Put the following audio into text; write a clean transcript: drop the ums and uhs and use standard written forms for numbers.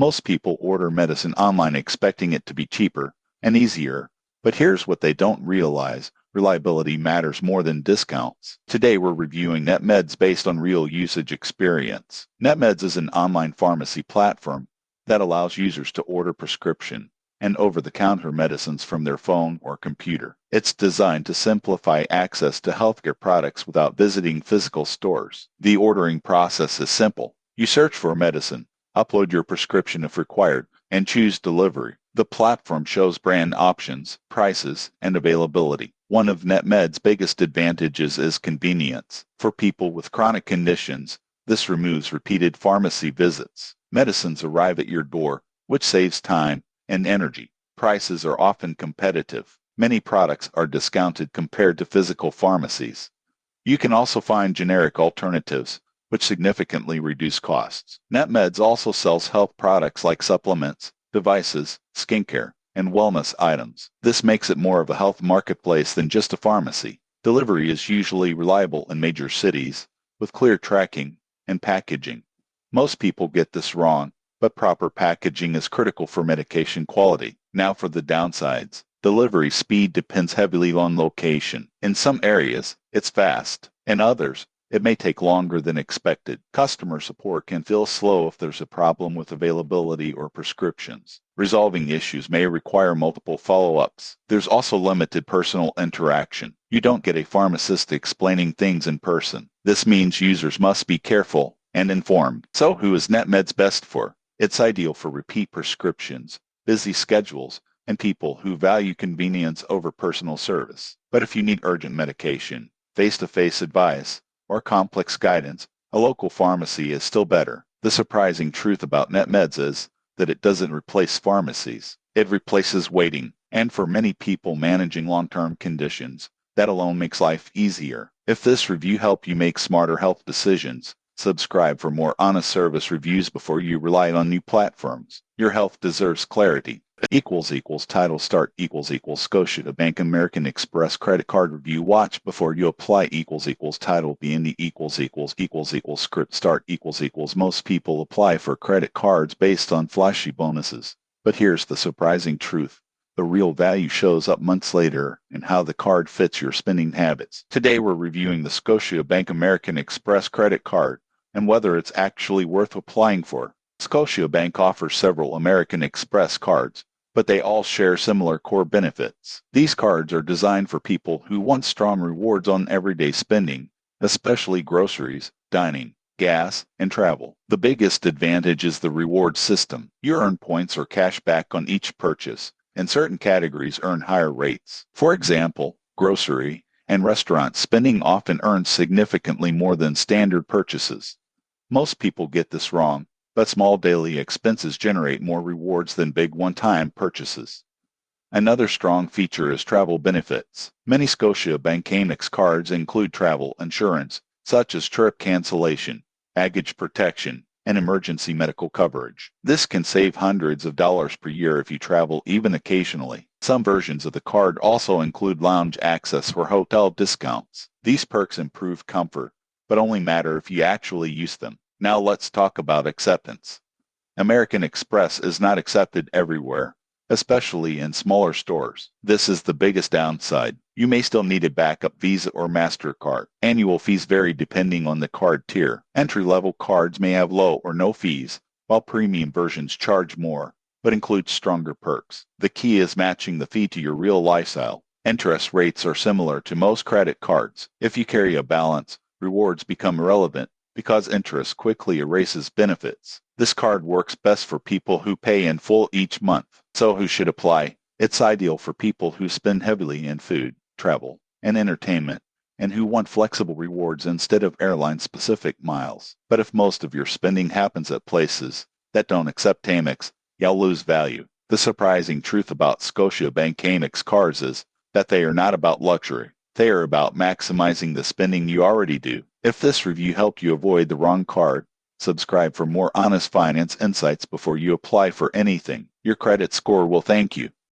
Most people order medicine online expecting it to be cheaper and easier, but here's what they don't realize. Reliability matters more than discounts. Today we're reviewing NetMeds based on real usage experience. NetMeds is an online pharmacy platform that allows users to order prescription and over-the-counter medicines from their phone or computer. It's designed to simplify access to healthcare products without visiting physical stores. The ordering process is simple. You search for medicine, upload your prescription if required, and choose delivery. The platform shows brand options, prices, and availability. One of NetMeds' biggest advantages is convenience. For people with chronic conditions, this removes repeated pharmacy visits. Medicines arrive at your door, which saves time and energy. Prices are often competitive. Many products are discounted compared to physical pharmacies. You can also find generic alternatives, which significantly reduce costs. NetMeds also sells health products like supplements, devices, skincare, and wellness items. This makes it more of a health marketplace than just a pharmacy. Delivery is usually reliable in major cities, with clear tracking and packaging. Most people get this wrong, but proper packaging is critical for medication quality. Now for the downsides. Delivery speed depends heavily on location. In some areas, it's fast. In others, it may take longer than expected. Customer support can feel slow if there's a problem with availability or prescriptions. Resolving issues may require multiple follow-ups. There's also limited personal interaction. You don't get a pharmacist explaining things in person. This means users must be careful and informed. So who is NetMeds best for? It's ideal for repeat prescriptions, busy schedules, and people who value convenience over personal service. But if you need urgent medication, face-to-face advice, or complex guidance, a local pharmacy is still better. The surprising truth about NetMeds is that it doesn't replace pharmacies. It replaces waiting, and for many people managing long-term conditions, that alone makes life easier. If this review helped you make smarter health decisions, subscribe for more honest service reviews before you rely on new platforms. Your health deserves clarity. Title start Scotiabank American Express credit card review watch before you apply title BND script start most people apply for credit cards based on flashy bonuses. But here's the surprising truth. The real value shows up months later in how the card fits your spending habits. Today we're reviewing the Scotiabank American Express credit card and whether it's actually worth applying for. Scotiabank offers several American Express cards, but they all share similar core benefits. These cards are designed for people who want strong rewards on everyday spending, especially groceries, dining, gas, and travel. The biggest advantage is the reward system. You earn points or cash back on each purchase, and certain categories earn higher rates. For example, grocery and restaurant spending often earns significantly more than standard purchases. Most people get this wrong, but small daily expenses generate more rewards than big one-time purchases. Another strong feature is travel benefits. Many Scotiabank Amex cards include travel insurance, such as trip cancellation, baggage protection, and emergency medical coverage. This can save hundreds of dollars per year if you travel even occasionally. Some versions of the card also include lounge access or hotel discounts. These perks improve comfort, but only matter if you actually use them. Now let's talk about acceptance. American Express is not accepted everywhere, especially in smaller stores. This is the biggest downside. You may still need a backup Visa or MasterCard. Annual fees vary depending on the card tier. Entry-level cards may have low or no fees, while premium versions charge more, but include stronger perks. The key is matching the fee to your real lifestyle. Interest rates are similar to most credit cards. If you carry a balance, rewards become irrelevant because interest quickly erases benefits. This card works best for people who pay in full each month. So who should apply? It's ideal for people who spend heavily in food, travel, and entertainment, and who want flexible rewards instead of airline-specific miles. But if most of your spending happens at places that don't accept Amex, you'll lose value. The surprising truth about Scotiabank Amex cards is that they are not about luxury. They are about maximizing the spending you already do. If this review helped you avoid the wrong card, subscribe for more honest finance insights before you apply for anything. Your credit score will thank you.